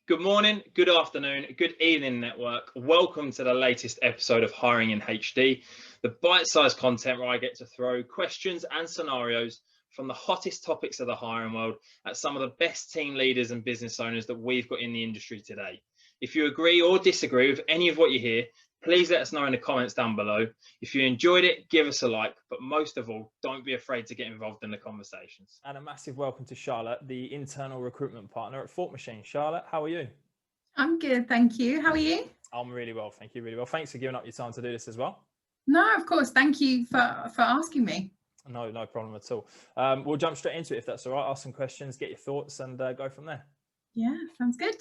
Good morning, good afternoon, good evening, network. Welcome to the latest episode of Hiring in HD, the bite-sized content where I get to throw questions and scenarios from the hottest topics of the hiring world at some of the best team leaders and business owners that we've got in the industry today. If you agree or disagree with any of what you hear, please let us know in the comments down below. If you enjoyed it, give us a like, but most of all, don't be afraid to get involved in the conversations. And a massive welcome to Charlotte, the internal recruitment partner at Thought Machine. Charlotte, how are you? I'm good, thank you. How are you? I'm really well, thank you, really well. Thanks for giving up your time to do this as well. No, of course. Thank you for asking me. No problem at all. We'll jump straight into it if that's all right. Ask some questions, get your thoughts and go from there. Yeah, sounds good.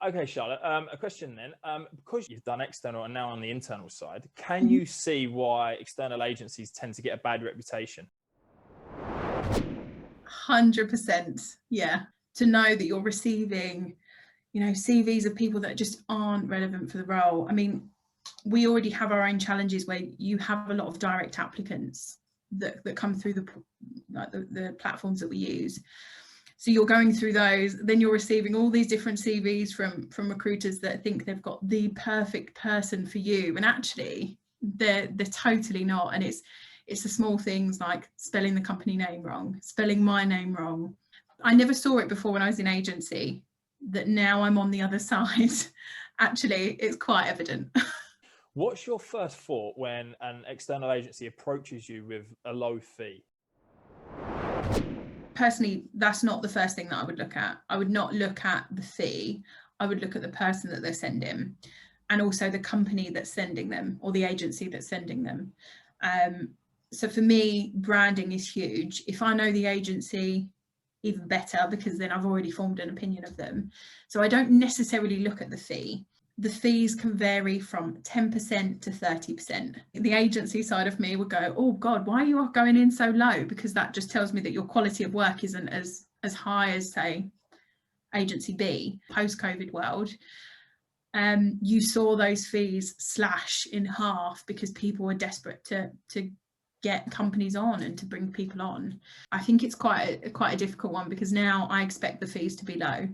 Okay, Charlotte, a question then. Because you've done external and now on the internal side, can you see why external agencies tend to get a bad reputation? 100%. Yeah. To know that you're receiving, CVs of people that just aren't relevant for the role. I mean, we already have our own challenges where you have a lot of direct applicants that come through the platforms that we use. So you're going through those, then you're receiving all these different CVs from recruiters that think they've got the perfect person for you, and actually they're totally not. And it's the small things like spelling the company name wrong, spelling my name wrong. I never saw it before when I was in agency, that now I'm on the other side. Actually, it's quite evident. What's your first thought when an external agency approaches you with a low fee? Personally, that's not the first thing that I would look at. I would not look at the fee. I would look at the person that they're sending and also the company that's sending them or the agency that's sending them. So for me, branding is huge. If I know the agency, even better, because then I've already formed an opinion of them. So I don't necessarily look at the fee. The fees can vary from 10% to 30%. The agency side of me would go, oh God, why are you going in so low? Because that just tells me that your quality of work isn't as high as, say, agency B. Post-COVID world, you saw those fees slash in half because people were desperate to get companies on and to bring people on. I think it's quite a difficult one because now I expect the fees to be low.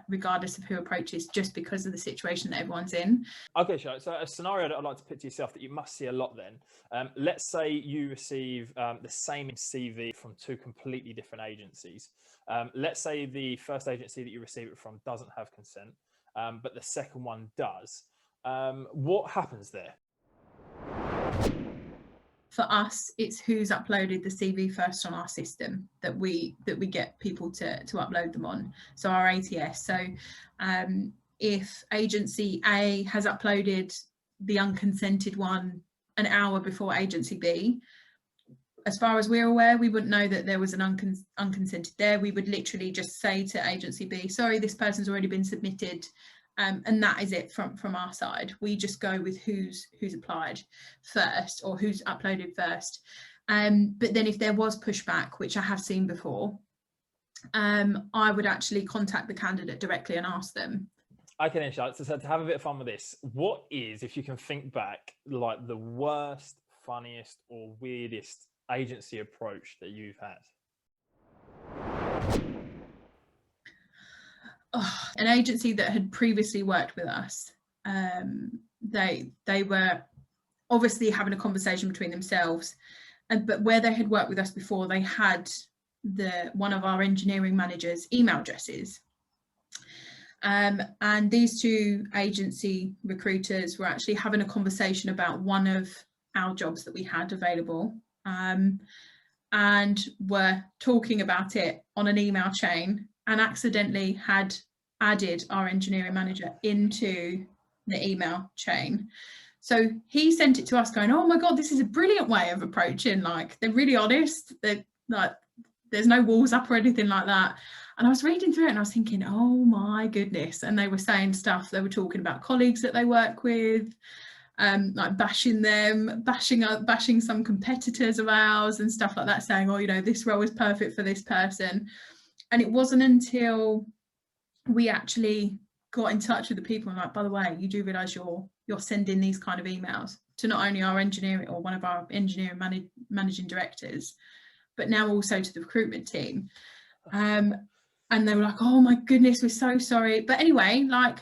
Regardless of who approaches, just because of the situation that everyone's in. Okay, Charlotte, so a scenario that I'd like to put to yourself that you must see a lot then. Let's say you receive the same CV from two completely different agencies. Let's say the first agency that you receive it from doesn't have consent, but the second one does. What happens there? For us, it's who's uploaded the CV first on our system that we get people to upload them on. So our ATS. So if agency A has uploaded the unconsented one an hour before agency B, as far as we're aware, we wouldn't know that there was an unconsented there. We would literally just say to agency B, sorry, this person's already been submitted. And that is it from our side. We just go with who's applied first or who's uploaded first. But then if there was pushback, which I have seen before, I would actually contact the candidate directly and ask them. Okay, then, Charlotte, so to have a bit of fun with this, what is, if you can think back, like the worst, funniest or weirdest agency approach that you've had? An agency that had previously worked with us, they were obviously having a conversation between themselves, but where they had worked with us before, they had one of our engineering managers' email addresses, and these two agency recruiters were actually having a conversation about one of our jobs that we had available, and were talking about it on an email chain, and accidentally had added our engineering manager into the email chain. So he sent it to us going, oh my God, this is a brilliant way of approaching. Like, they're really honest. They're like, there's no walls up or anything like that. And I was reading through it and I was thinking, oh my goodness. And they were saying stuff. They were talking about colleagues that they work with, like bashing them, bashing some competitors of ours and stuff like that, saying, oh, this role is perfect for this person. And it wasn't until we actually got in touch with the people and like, by the way, you do realise you're sending these kind of emails to not only our engineering or one of our engineering managing directors, but now also to the recruitment team. And they were like, oh my goodness, we're so sorry. But anyway, like,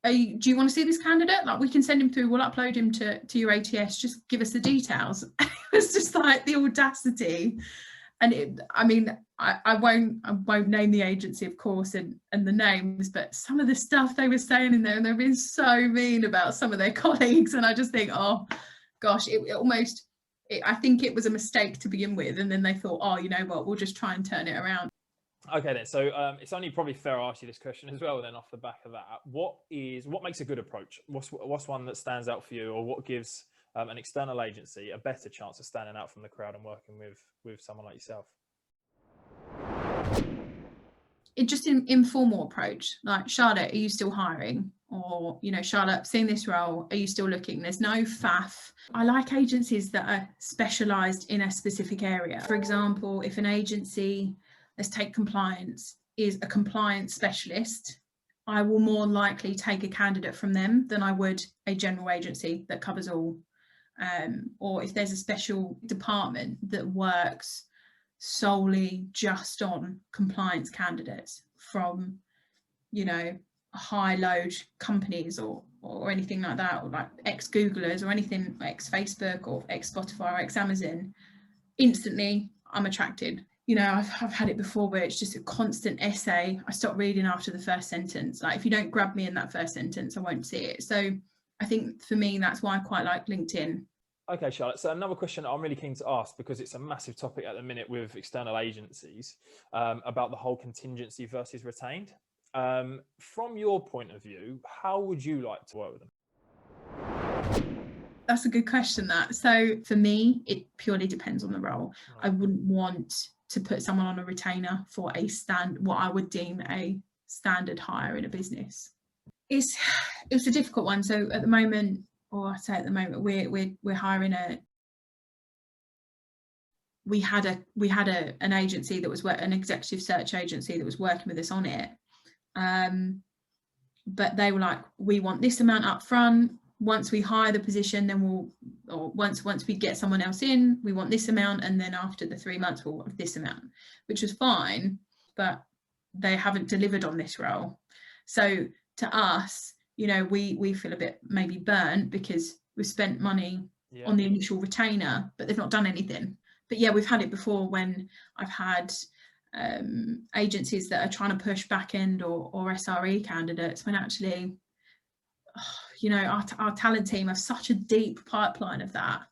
do you want to see this candidate? Like, we can send him through, we'll upload him to your ATS, just give us the details. It was just like the audacity. And I mean, I won't name the agency, of course, and the names, but some of the stuff they were saying in there, and they're being so mean about some of their colleagues. And I just think, oh gosh, I think it was a mistake to begin with. And then they thought, oh, you know what, we'll just try and turn it around. Okay then, so it's only probably fair I ask you this question as well then off the back of that. What makes a good approach? What's one that stands out for you, or what gives an external agency a better chance of standing out from the crowd and working with someone like yourself? It just an informal approach, like, Charlotte, are you still hiring? Or, you know, Charlotte, I've seen this role, are you still looking? There's no faff. I like agencies that are specialised in a specific area. For example, if an agency, let's take compliance, is a compliance specialist, I will more likely take a candidate from them than I would a general agency that covers all. Or if there's a special department that works solely just on compliance candidates from, you know, high load companies or anything like that, or like ex-Googlers or anything, ex-Facebook or ex-Spotify or ex-Amazon, instantly I'm attracted. You know, I've had it before where it's just a constant essay. I stop reading after the first sentence. Like, if you don't grab me in that first sentence, I won't see it. So I think for me, that's why I quite like LinkedIn. Okay, Charlotte. So another question I'm really keen to ask, because it's a massive topic at the minute with external agencies, about the whole contingency versus retained. From your point of view, how would you like to work with them? That's a good question, that. So for me, it purely depends on the role. I wouldn't want to put someone on a retainer for what I would deem a standard hire in a business. It's a difficult one. So at the moment, or I say at the moment, we're hiring we had an agency that was an executive search agency that was working with us on it. But they were like, we want this amount up front. Once we hire the position, then once we get someone else in, we want this amount, and then after the 3 months we'll want this amount, which was fine, but they haven't delivered on this role. So to us, you know, we feel a bit maybe burnt because we've spent money on the initial retainer, but they've not done anything. But yeah, we've had it before when I've had agencies that are trying to push back end or SRE candidates, when actually, you know, our talent team have such a deep pipeline of that.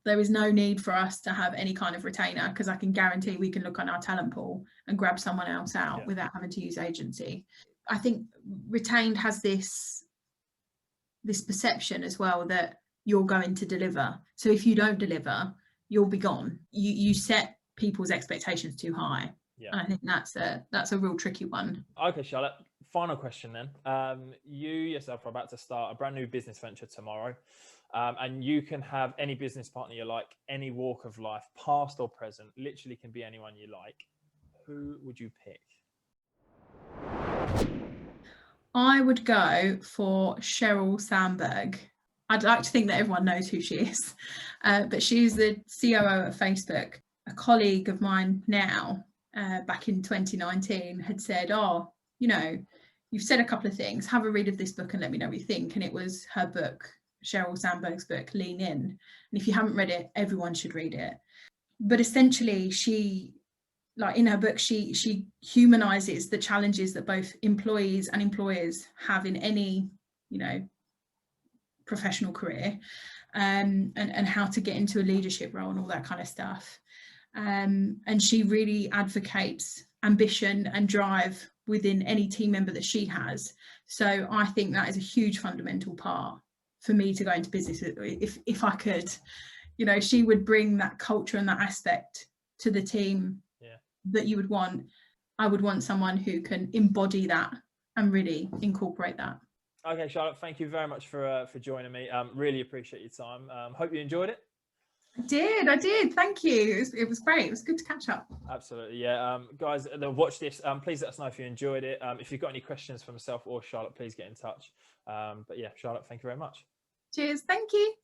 There is no need for us to have any kind of retainer, because I can guarantee we can look on our talent pool and grab someone else out without having to use agency. I think retained has this perception as well that you're going to deliver. So if you don't deliver, you'll be gone. You set people's expectations too high. And I think that's a real tricky one. Okay, Charlotte, final question then. You yourself are about to start a brand new business venture tomorrow, and you can have any business partner you like, any walk of life, past or present, literally can be anyone you like. Who would you pick? I would go for Sheryl Sandberg. I'd like to think that everyone knows who she is, but she's the COO of Facebook. A colleague of mine now, back in 2019, had said, oh, you know, you've said a couple of things, have a read of this book and let me know what you think. And it was her book, Sheryl Sandberg's book, Lean In. And if you haven't read it, everyone should read it. But essentially, she, like in her book, she humanizes the challenges that both employees and employers have in any, you know, professional career, and how to get into a leadership role and all that kind of stuff. And she really advocates ambition and drive within any team member that she has. So I think that is a huge fundamental part for me to go into business. If I could, you know, she would bring that culture and that aspect to the team that you would want. I would want someone who can embody that and really incorporate that. Okay, Charlotte, thank you very much for joining me. Really appreciate your time. Hope you enjoyed it. I did. Thank you. It was great. It was good to catch up. Absolutely. Yeah. Guys, watch this. Please let us know if you enjoyed it. If you've got any questions for myself or Charlotte, please get in touch. But yeah, Charlotte, thank you very much. Cheers. Thank you.